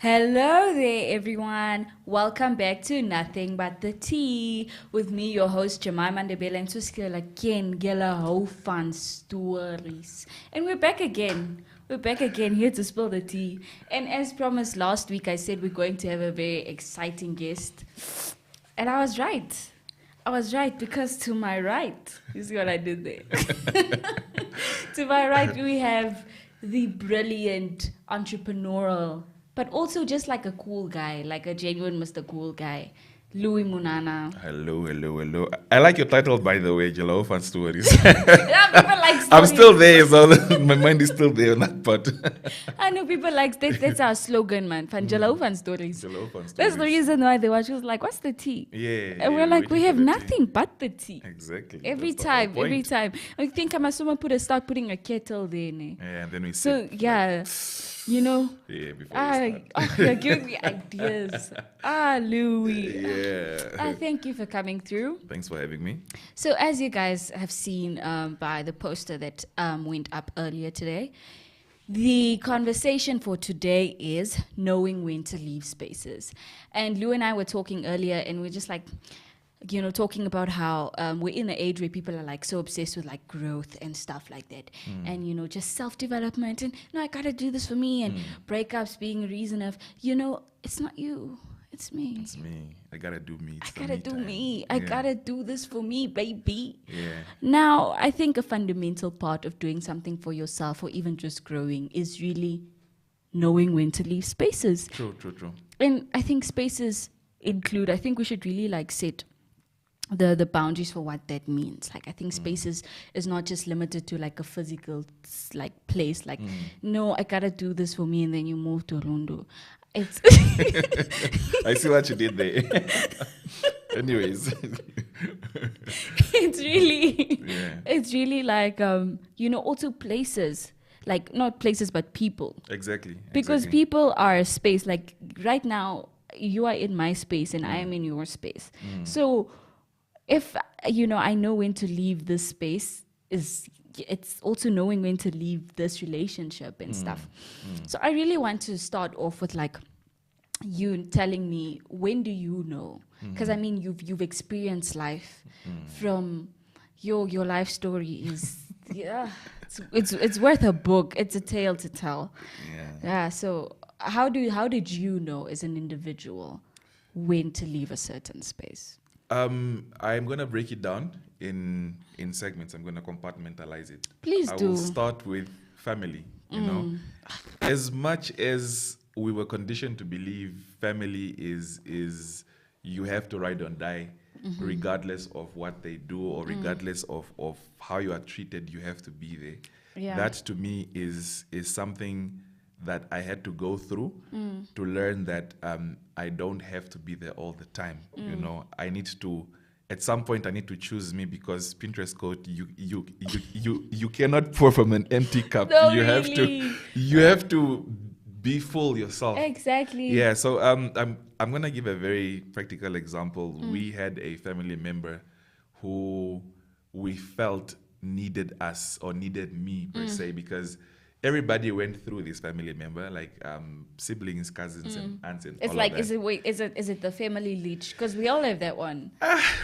Hello there, everyone. Welcome back to Nothing But the Tea with me, your host Jemima Ndebele, and Suskila again, Gela Ho Fun Stories. And we're back again. We're back again here to spill the tea. And as promised last week, I said we're going to have a very exciting guest. And I was right. I was right because to my right, you see what I did there? To my right, we have the brilliant entrepreneurial, but also just like a cool guy, like a genuine Mr. Cool guy, Luis Munana. Hello. I like your title, by the way, Jello Fun Stories. Yeah, people like stories. I'm still there, so my mind is still there on that part. I know people like that's our slogan, man. Fanjala Fun Stories. Jello Fun Stories. That's the reason why they watch. She was like, "What's the tea?" Yeah. And we're like, "We have nothing but the tea." Exactly. Every That's the whole point. time. I think I must start putting a kettle there. Ne? Yeah, and then we So sit, yeah, you know. yeah, before we start. You're giving me ideas. Louis. Yeah. Thank you for coming through. Thanks for having me. So, as you guys have seen by the poster that went up earlier today, the conversation for today is knowing when to leave spaces. And Lou and I were talking earlier, and we're just like, talking about how we're in the age where people are like so obsessed with like growth and stuff like that, and just self-development, and no, I gotta do this for me, and breakups being a reason of it's not you, it's me. It's me. I gotta do me. It's I the gotta do time. me. I Yeah. gotta do this for me, baby. Yeah. Now, I think a fundamental part of doing something for yourself or even just growing is really knowing when to leave spaces. True. And I think spaces include, I think we should really like set the boundaries for what that means. Like I think spaces is not just limited to like a physical like place. Like, no, I gotta do this for me, and then you move to Rondo. It's I see what you did there. Anyways. it's really like also places, like not places but people, Exactly. because people are a space. Like right now you are in my space and I am in your space, so if I know when to leave this space, it's also knowing when to leave this relationship and stuff. So I really want to start off with like you telling me, when do you know? Because I mean you've experienced life. From your life story is it's worth a book. It's a tale to tell. Yeah. So how did you know as an individual when to leave a certain space? I'm gonna break it down in segments. I'm gonna compartmentalize it. Please I do. will start with family. As much as we were conditioned to believe family is you have to ride or die, regardless of what they do or regardless of how you are treated, you have to be there. Yeah. That to me is something that I had to go through to learn that I don't have to be there all the time. I need to, at some point I need to choose me, because Pinterest code, you cannot pour from an empty cup. No, you really. have to be full yourself. Exactly. Yeah, so I'm gonna give a very practical example. We had a family member who we felt needed us or needed me per se, because everybody went through this family member, like siblings, cousins, and aunts, and It's all like, of that. is it the family leech? Because we all have that one.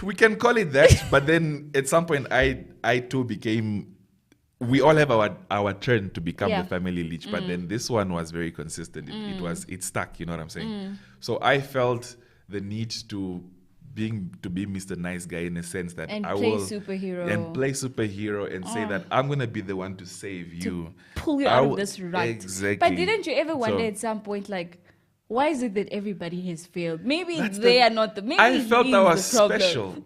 We can call it that, but then at some point, I too became. We all have our turn to become Yeah. the family leech, but then this one was very consistent. It stuck. You know what I'm saying? So I felt the need to be Mr. Nice Guy, in a sense that And I play will superhero. and say that I'm gonna be the one to save you, Pull you out of this rut. Exactly. But didn't you ever wonder So- at some point, like, why is it that everybody has failed? Maybe That's they are not the. Maybe I felt he's I was the problem. special.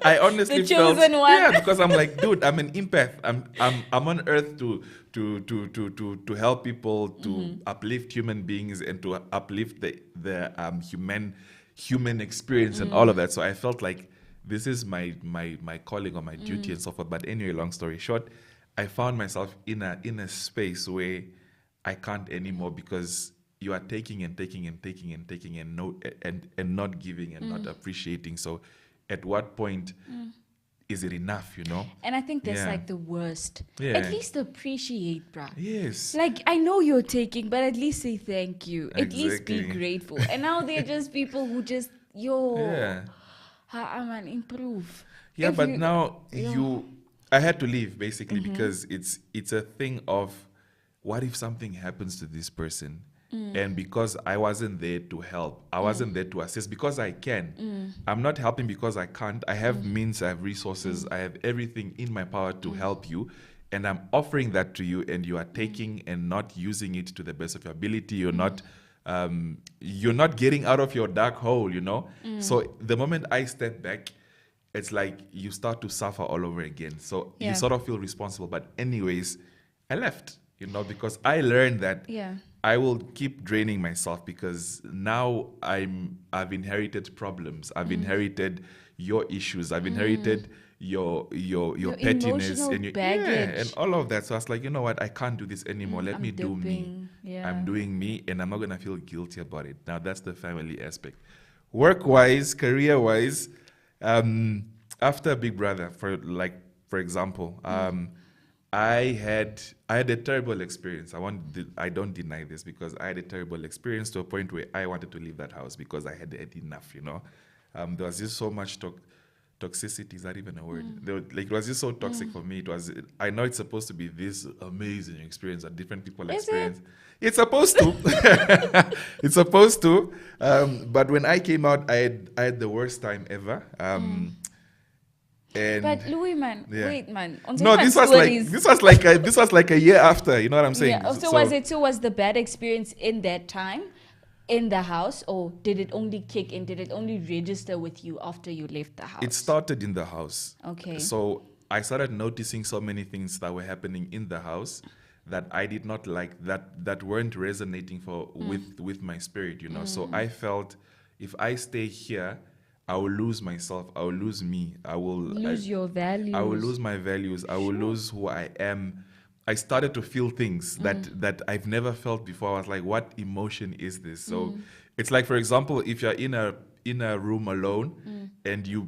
I honestly The felt chosen one. Yeah, because I'm like, dude, I'm an empath. I'm on earth to help people, to uplift human beings, and to uplift the human experience and all of that. So I felt like this is my calling or my duty and so forth. But anyway, long story short, I found myself in a space where I can't anymore, because you are taking and not giving and not appreciating. So at what point is it enough, you know? And I think that's Yeah. like the worst. Yeah. At least appreciate, bruh. Yes. Like, I know you're taking, but at least say thank you. At least be Exactly. grateful. And now they're just people who just, yo, Yeah. man, improve. Yeah, If but you- now yo. I had to leave basically because it's a thing of what if something happens to this person? And because I wasn't there to help, I wasn't there to assist because I can. I'm not helping because I can't. I have means, I have resources, I have everything in my power to help you. And I'm offering that to you, and you are taking and not using it to the best of your ability. You're not getting out of your dark hole, you know? So the moment I step back, it's like you start to suffer all over again. So Yeah. you sort of feel responsible. But anyways, I left, you know, because I learned that Yeah. I will keep draining myself because now I've inherited problems. I've inherited your issues. I've inherited your pettiness emotional and baggage. and all of that. So I was like, you know what? I can't do this anymore. Let I'm me do me. dipping. Yeah. I'm doing me, and I'm not gonna feel guilty about it. Now that's the family aspect. Work-wise, career-wise, after Big Brother, for example, I had a terrible experience. I don't deny this because I had a terrible experience to a point where I wanted to leave that house because I had had enough. You know, there was just so much toxicity. Is that even a word? It was just so toxic for me. It was. I know it's supposed to be this amazing experience that different people experience. It's supposed to. It's supposed to. But when I came out, I had the worst time ever. And But Louis, man, yeah. wait, man. no, this was like a year after. You know what I'm saying? Yeah. So was the bad experience in that time in the house, or did it only kick in? Did it only register with you after you left the house? It started in the house. Okay. So I started noticing so many things that were happening in the house that I did not like, that weren't resonating with my spirit, you know. So I felt if I stay here, I will lose myself. I will lose me. I will lose your values. I will lose my values. I will lose who I am. I started to feel things that I've never felt before. I was like, what emotion is this? So it's like, for example, if you're in a room alone and you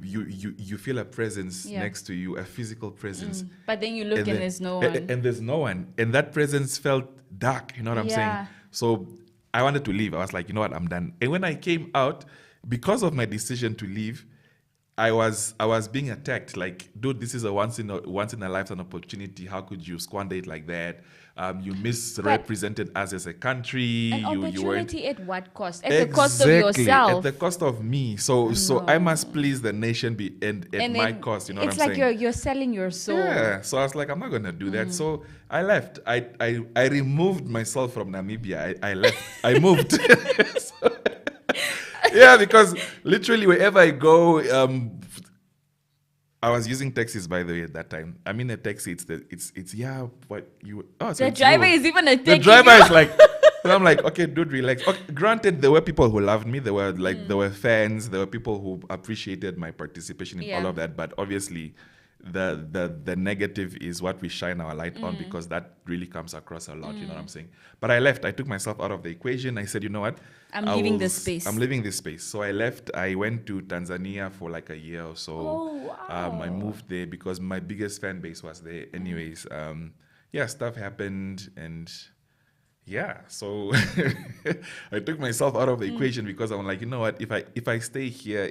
feel a presence next to you, a physical presence. But then you look and there's no one. And there's no one. And that presence felt dark, you know what I'm saying? So I wanted to leave. I was like, you know what, I'm done. And when I came out, because of my decision to leave, I was being attacked. Like, dude, this is a once in a lifetime opportunity. How could you squander it like that? You misrepresented us as a country. An you weren't. opportunity at what cost? At the cost of yourself. At the cost of me. So I must please the nation and at my cost. You know what I'm saying? It's like you're selling your soul. Yeah. So I was like, I'm not gonna do that. So I left. I removed myself from Namibia. I left. I moved. Yeah, because literally wherever I go, I was using taxis, by the way, at that time. I'm in a taxi. The driver is even a taxi. The driver is like, and I'm like, okay, dude, relax. Okay, granted, there were people who loved me. There were there were fans. There were people who appreciated my participation in all of that. But obviously, the negative is what we shine our light on, because that really comes across a lot. You know what I'm saying? But I left. I took myself out of the equation. I said, you know what? I'm leaving this space. I'm leaving this space. So I left. I went to Tanzania for like a year or so. Oh, wow. I moved there because my biggest fan base was there. Anyways, stuff happened, and so I took myself out of the equation because I'm like, you know what? If I stay here,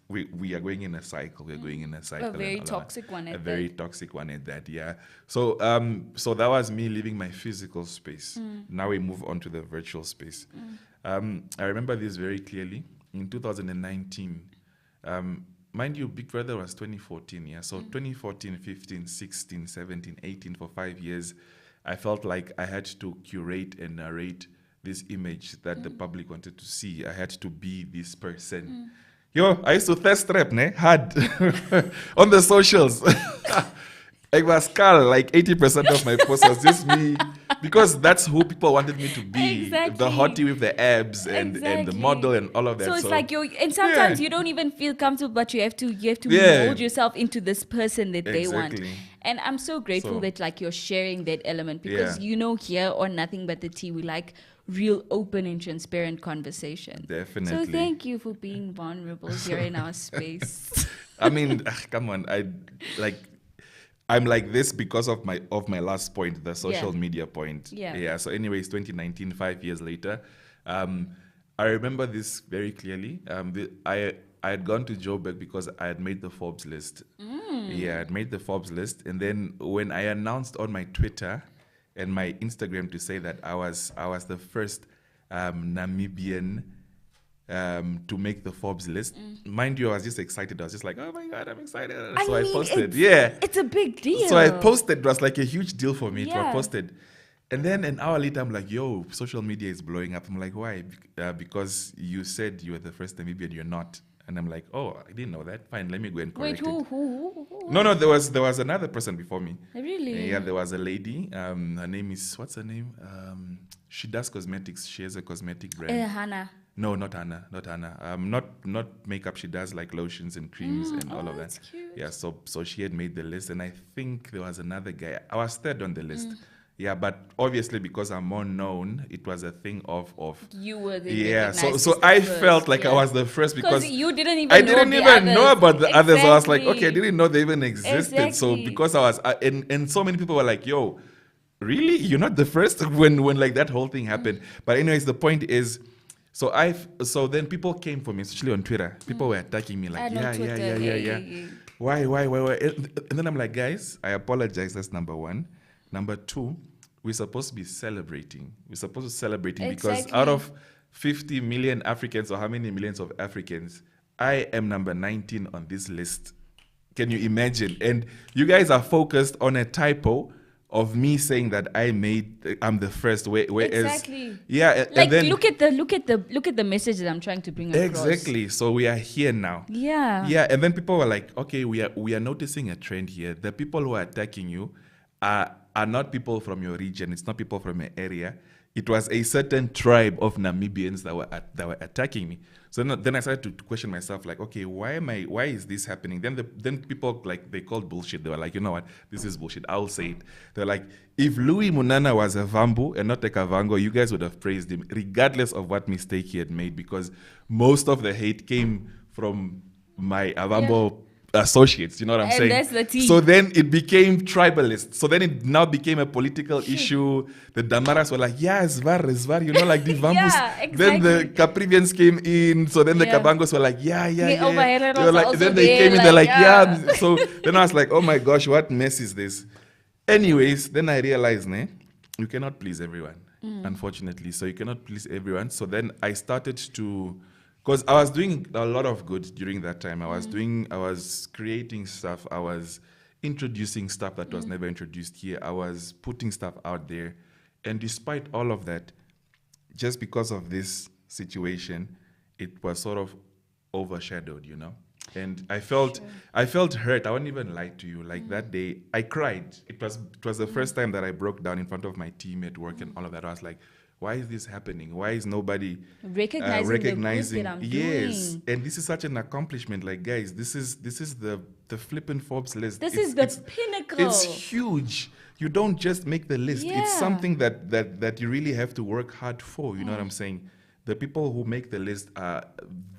we are going in a cycle. We're going in a cycle. A very toxic one. A very toxic one at that. Yeah. So that was me leaving my physical space. Now we move on to the virtual space. I remember this very clearly in 2019. Mind you, Big Brother was 2014. Yeah. So 2014, 15, 16, 17, 18, for 5 years. I felt like I had to curate and narrate this image that the public wanted to see. I had to be this person. Yo, I used to thirst trap, hard on the socials. I was like 80% of my posts was just me, because that's who people wanted me to be. Exactly. The hottie with the abs and the model and all of that. So it's like and sometimes you don't even feel comfortable, but you have to mold yourself into this person that they want. And I'm so grateful that like you're sharing that element, because here or nothing but the tea, we like real open and transparent conversation. Definitely. So thank you for being vulnerable here in our space. I mean, come on. I'm like this because of my last point, the social media point. Yeah. So anyways, 2019, 5 years later, I remember this very clearly. I had gone to Joburg because I had made the Forbes list. Yeah, I had made the Forbes list, and then when I announced on my Twitter and my Instagram to say that I was the first Namibian to make the Forbes list. Mind you, I was just excited. I was just like, oh my God, I'm excited. So I posted. It's a big deal. So I posted. It was like a huge deal for me. So I Yeah. posted. And then an hour later, I'm like, yo, social media is blowing up. I'm like, why? Because you said you were the first Namibian, you're not. And I'm like, oh, I didn't know that. Fine, let me go and correct Wait, it. who? No, there was another person before me. Really? Yeah, there was a lady. Her name is, what's her name? She does cosmetics. She has a cosmetic brand. Hannah. No, not Hannah. Not makeup. She does like lotions and creams and all of that. That's cute. Yeah, so she had made the list, and I think there was another guy. I was third on the list. Yeah, but obviously because I'm more known, it was a thing of You were the yeah. So recognized I first, felt like I yeah. was the first because you didn't even I know didn't the even know others. about the others. So I was like, Exactly. okay, I didn't know they even existed. So Exactly. because I was, and so many people were like, yo, really? You're not the first when like that whole thing happened. But anyways, the point is, so then people came for me, especially on Twitter. People were attacking me like, yeah. Why? And then I'm like, guys, I apologize. That's number one. Number two, we're supposed to be celebrating. We're supposed to be celebrating because out of 50 million Africans, or how many millions of Africans, I am number 19 on this list. Can you imagine? And you guys are focused on a typo of me saying that I'm the first. Whereas, Exactly. Yeah, Like, and then look at the message that I'm trying to bring across. exactly. So we are here now. Yeah. Yeah, and then people were like, okay, we are noticing a trend here. The people who are attacking you are not people from your region. It's not people from your area. It was a certain tribe of Namibians that were attacking me. So then I started to question myself, like, okay, why is this happening? Then people, like, they called bullshit. They were like, you know what, this is bullshit. I'll say it. They're like, if Luis Munana was a Vambu and not a Kavango, you guys would have praised him, regardless of what mistake he had made, because most of the hate came from my Avambo associates, you know what I'm saying? That's the tea. So then it became tribalist. So then it now became a political issue. The Damaras were like, yeah, Zvar, you know, like the Vambus. Yeah, exactly. Then the Caprivians came in. So then the Kabangos were like, yeah. They were like, then they came in, they're like, yeah. So then I was like, oh my gosh, what mess is this? Anyways, then I realized, you cannot please everyone, unfortunately. So you cannot please everyone. So then I started to, because I was doing a lot of good during that time. I was creating stuff. I was introducing stuff that was never introduced here. I was putting stuff out there. And despite all of that, just because of this situation, it was sort of overshadowed, you know? And I felt hurt. I wouldn't even lie to you. Like that day, I cried. It was the first time that I broke down in front of my team at work and all of that. I was like, why is this happening? Why is nobody recognizing? The good that I'm yes, doing? and this is such an accomplishment. Like, guys, this is the flippin' Forbes list. This is the pinnacle. It's huge. You don't just make the list. Yeah. It's something that you really have to work hard for. You know what I'm saying? The people who make the list,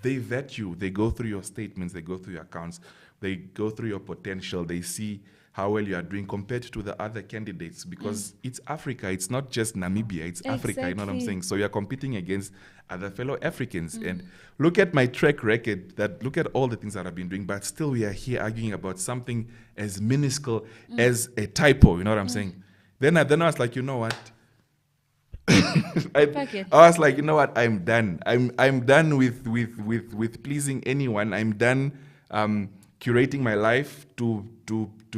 they vet you. They go through your statements. They go through your accounts. They go through your potential. They see how well you are doing compared to the other candidates, because it's Africa. It's not just Namibia. It's Africa. You know what I'm saying? So you're competing against other fellow Africans. And look at my track record. Look at all the things that I've been doing, but still we are here arguing about something as minuscule as a typo. You know what I'm saying? Then I was like, you know what? I was like, you know what? I'm done. I'm done with pleasing anyone. I'm done curating my life to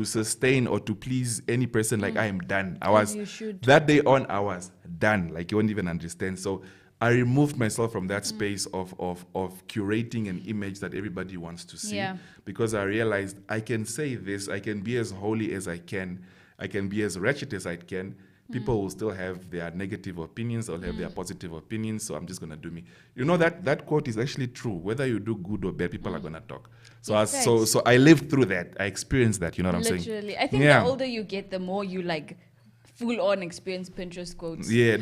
sustain or to please any person. Like, I am done. That day on, I was done. Like, you won't even understand. So I removed myself from that space of curating an image that everybody wants to see, because I realized I can say this, I can be as holy as I can be as wretched as I can. People will still have their negative opinions, they'll have their positive opinions, so I'm just going to do me. You know, that quote is actually true. Whether you do good or bad, people are going to talk. So so I lived through that. I experienced that, you know what I'm saying? Literally. I think the older you get, the more you like full-on experience Pinterest quotes. Yeah.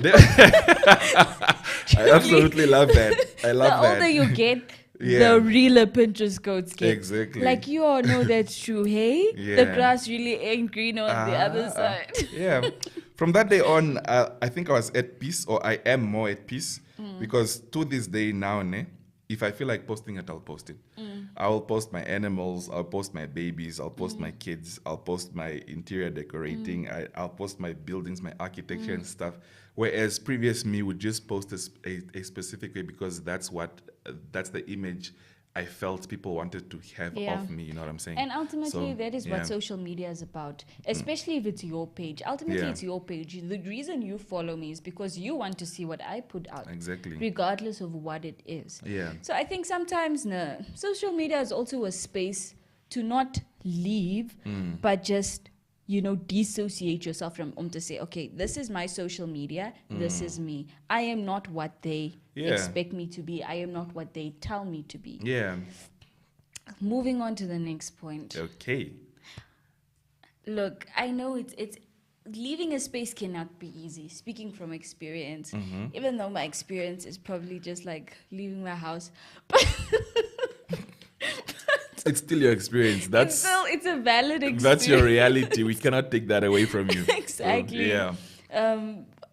I absolutely love that. I love that. The older you get, the realer Pinterest quotes get. Exactly. Like, you all know that's true, hey? Yeah. The grass really ain't green on the other side. Yeah. From that day on, I think I was at peace, or I am more at peace, because to this day now, if I feel like posting it, I'll post it. I will post my animals, I'll post my babies, I'll post my kids, I'll post my interior decorating, I'll post my buildings, my architecture and stuff. Whereas previous me would just post a specific way, because that's the image I felt people wanted to have of me, you know what I'm saying? And ultimately, that is what social media is about, especially if it's your page. Ultimately, it's your page. The reason you follow me is because you want to see what I put out. Exactly. Regardless of what it is. Yeah. So I think sometimes social media is also a space to not leave, but just, dissociate yourself from to say, okay, this is my social media, this is me. I am not what they expect me to be. I am not what they tell me to be. Yeah. Moving on to the next point. Okay. Look, I know it's leaving a space cannot be easy. Speaking from experience, even though my experience is probably just like leaving my house, but it's still your experience. It's a valid experience. That's your reality. We cannot take that away from you. Exactly. So, yeah.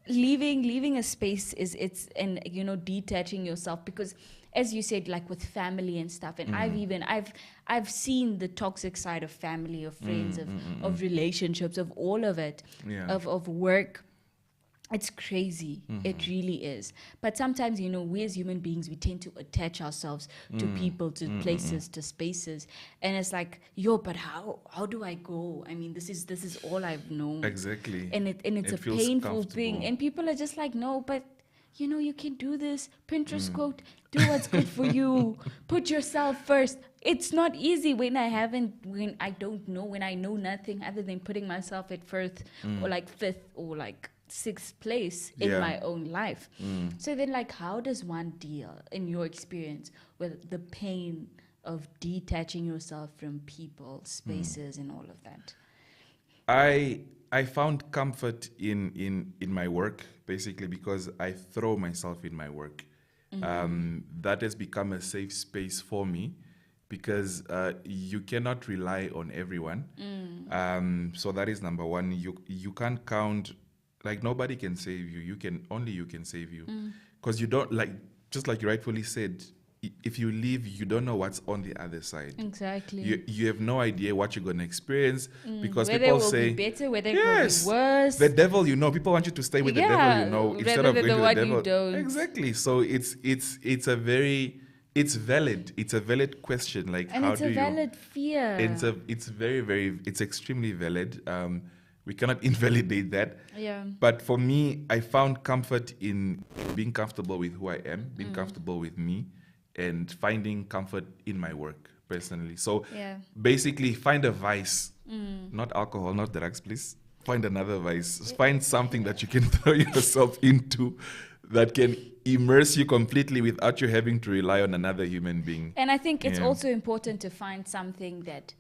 Leaving a space and detaching yourself, because as you said, like with family and stuff, and I've seen the toxic side of family, of friends, of relationships, of all of it, of work. It's crazy. It really is. But sometimes, we as human beings, we tend to attach ourselves to people, to places, to spaces. And it's like, but how do I go? I mean, this is all I've known. Exactly. And it's a painful thing. And people are just like, no, but you can do this. Pinterest quote, do what's good for you. Put yourself first. It's not easy when I don't know, when I know nothing other than putting myself at first or like fifth or like sixth place in my own life. So then, like, how does one deal, in your experience, with the pain of detaching yourself from people, spaces, and all of that? I found comfort in my work, basically, because I throw myself in my work. That has become a safe space for me, because you cannot rely on everyone. So that is number one. You can't count. Like, nobody can save you. Only you can save you. Because you don't, just like you rightfully said, if you leave, you don't know what's on the other side. Exactly. You have no idea what you're going to experience, because whether people it will say, be better, whether it will be worse. The devil, people want you to stay with the devil, instead of going to the devil. You don't. Exactly. So it's valid. It's a valid question. Like, and how it's do a valid fear. It's very, very, it's extremely valid. We cannot invalidate that. Yeah. But for me, I found comfort in being comfortable with who I am, being comfortable with me, and finding comfort in my work, personally. So basically, find a vice. Not alcohol, not drugs, please. Find another vice. Find something that you can throw yourself into that can immerse you completely without you having to rely on another human being. And I think it's also important to find something that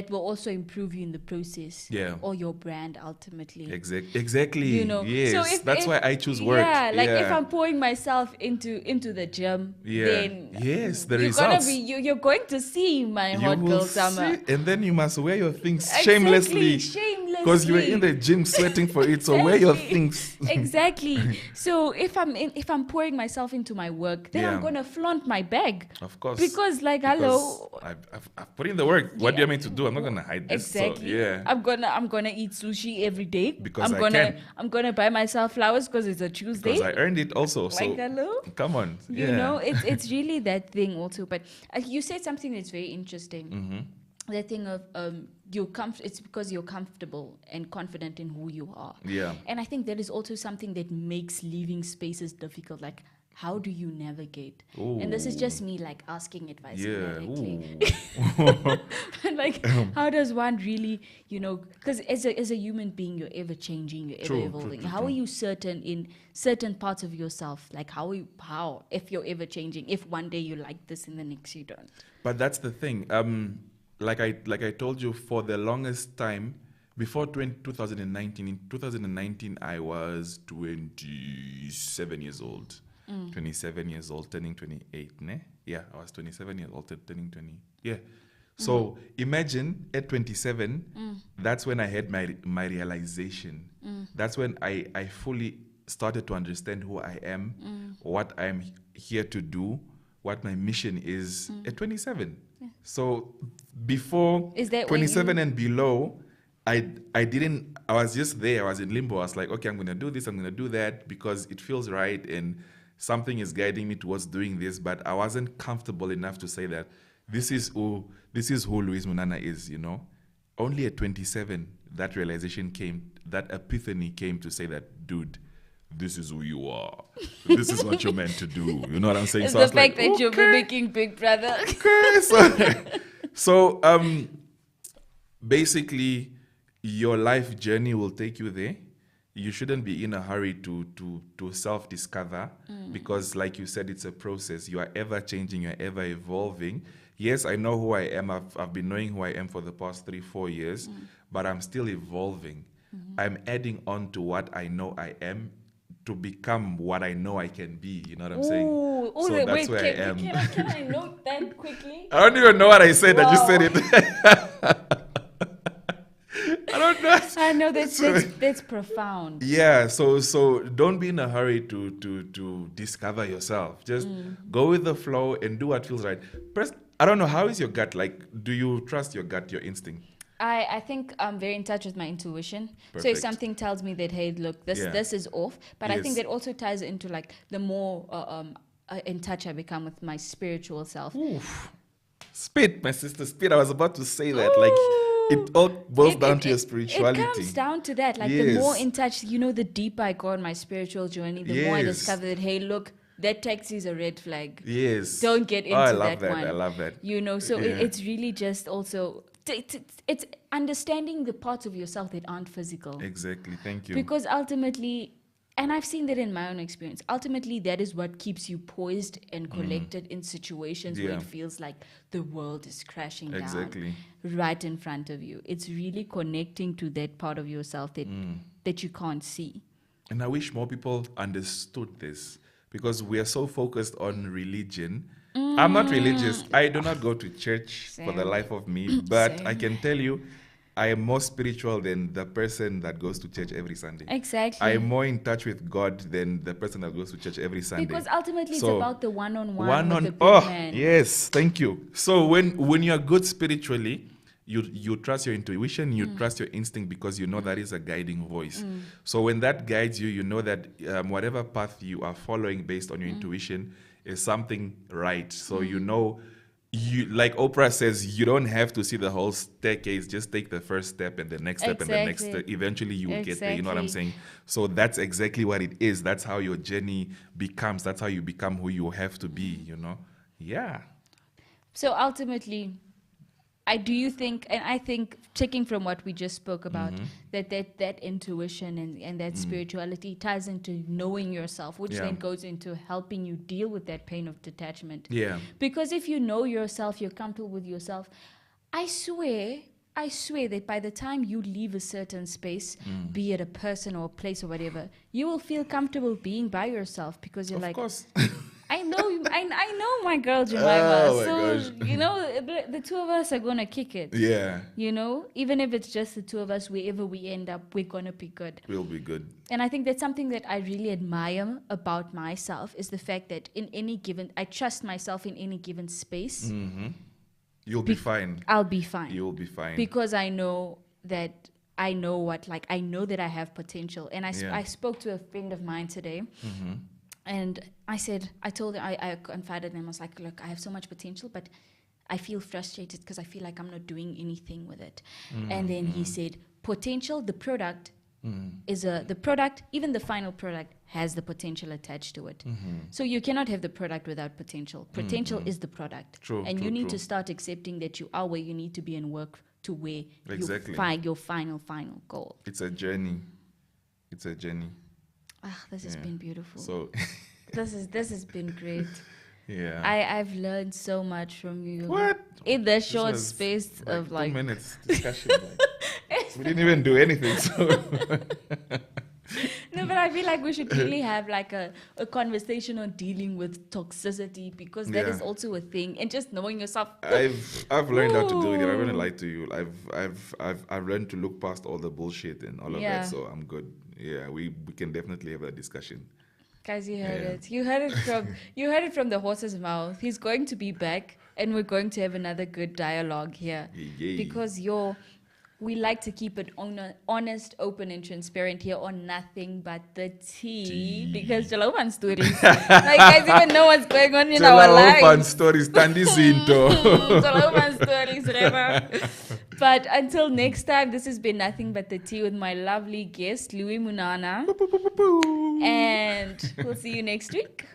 will also improve you in the process, or your brand ultimately. Exactly. Yes. So that's why I choose work. If I'm pouring myself into the gym, then the results. You're going to see my hot girl summer. And then you must wear your things shamelessly. Because you were in the gym sweating for it, so wear your things. Exactly. So if I'm pouring myself into my work, then I'm gonna flaunt my bag. Of course. Because hello, I've put in the work. What do you want me to do? I'm not gonna hide this. Exactly. So, I'm gonna eat sushi every day. Because I'm gonna buy myself flowers because it's a Tuesday. Because I earned it also. So hello. Come on. It's really that thing also. But you said something that's very interesting. The thing of it's because you're comfortable and confident in who you are. Yeah. And I think that is also something that makes leaving spaces difficult. Like, how do you navigate? Ooh. And this is just me advising Yeah. But how does one really, because as a human being, you're ever changing, you're ever evolving. How are you certain in certain parts of yourself? Like how if you're ever changing, if one day you like this and the next you don't? But that's the thing. Like I told you, for the longest time, before 2019, in 2019, I was 27 years old. 27 years old, turning 28. Ne? Yeah, I was 27 years old, turning 20. Yeah. So imagine at 27, that's when I had my realization. That's when I fully started to understand who I am, what I'm here to do, what my mission is at 27. Yeah. So before is that 27 and below, I was just there. I was in limbo. I was like, okay, I'm going to do this, I'm going to do that because it feels right and something is guiding me towards doing this. But I wasn't comfortable enough to say that this is who Luis Munana is, you know. Only at 27, that realization came, that epiphany came to say that, dude, this is who you are. This is what you're meant to do. You know what I'm saying? It's so the fact that you're mimicking Big Brother. Okay. So basically, your life journey will take you there. You shouldn't be in a hurry to self-discover because, like you said, it's a process. You are ever changing. You're ever evolving. Yes, I know who I am. I've been knowing who I am for the past 3-4 years, but I'm still evolving. I'm adding on to what I know I am to become what I know I can be. You know what I'm saying? Oh, so that's where I am. Can I note that quickly? I don't even know what I said. Wow. I just said it. I don't know. I know that's profound. Yeah, so don't be in a hurry to discover yourself. Just go with the flow and do what feels right. I don't know, how is your gut? Like, do you trust your gut, your instinct? I think I'm very in touch with my intuition. Perfect. So if something tells me that, hey, look, this is off, but Yes. I think that also ties into like the more in touch I become with my spiritual self. Oof. Spit, my sister, spit. I was about to say that. Like, it all boils down to your spirituality. It comes down to that. Like, Yes. the more in touch, the deeper I go on my spiritual journey, the more I Yes. discover that, hey, look, that taxi is a red flag. Yes. Don't get into I love that one. I love that. So Yeah. it's really just also, it's understanding the parts of yourself that aren't physical. Exactly. Thank you. Because ultimately, and I've seen that in my own experience, ultimately that is what keeps you poised and collected in situations where Yeah. it feels like the world is crashing Exactly. down right in front of you. It's really connecting to that part of yourself that you can't see. And I wish more people understood this because we are so focused on religion. I'm not religious. I do not go to church for the Same. life of me, but Same. I can tell you, I am more spiritual than the person that goes to church every Sunday. Exactly. I am more in touch with God than the person that goes to church every Sunday. Because ultimately it's So, about the one-on-one with the big man. yes, thank you. So when you're good spiritually, you trust your intuition, you trust your instinct because you know that is a guiding voice. So when that guides you, you know that whatever path you are following based on your intuition is something right. So you know, like Oprah says, you don't have to see the whole staircase. Just take the first step and the next step and the next step. Eventually you will get there. You know what I'm saying? So that's exactly what it is. That's how your journey becomes. That's how you become who you have to be, Yeah. So ultimately, I think taking from what we just spoke about, that intuition and that spirituality ties into knowing yourself, which then goes into helping you deal with that pain of detachment. Yeah. Because if you know yourself, you're comfortable with yourself, I swear that by the time you leave a certain space, be it a person or a place or whatever, you will feel comfortable being by yourself because you're Of course. I know my girl Jemima. Oh my so gosh. the two of us are gonna kick it. Yeah. Even if it's just the two of us, wherever we end up, we're gonna be good. We'll be good. And I think that's something that I really admire about myself is the fact that I trust myself in any given space. You'll be fine. I'll be fine. You'll be fine. Because I know that I know that I have potential. And I spoke to a friend of mine today. And I told her, I confided in him, I was like, look, I have so much potential, but I feel frustrated because I feel like I'm not doing anything with it. And then he said, potential, the product even the final product has the potential attached to it. So you cannot have the product without potential. Potential is the product. True, and true, you need true. to start accepting that you are where you need to be and work to where Exactly. you find your final goal. It's a journey. This has been beautiful. So this has been great. yeah. I've learned so much from you. What? In the short was space of 2 like minutes discussion. We didn't even do anything. So no, but I feel like we should really have like a conversation on dealing with toxicity, because that is also a thing, and just knowing yourself. I've learned how to do it. I'm gonna lie to you. I've learned to look past all the bullshit and all of that, so I'm good. Yeah, we can definitely have that discussion. Guys, you heard it. You heard it from the horse's mouth. He's going to be back, and we're going to have another good dialogue here. Because we like to keep it honest, open, and transparent here on Nothing But the Tea. Because Jalopan stories. Like, guys even know what's going on in our lives. Jalopan stories, Tandi Zinto. Jalopan stories, Reva. But until next time, this has been Nothing But the Tea with my lovely guest, Luis Munana. And we'll see you next week.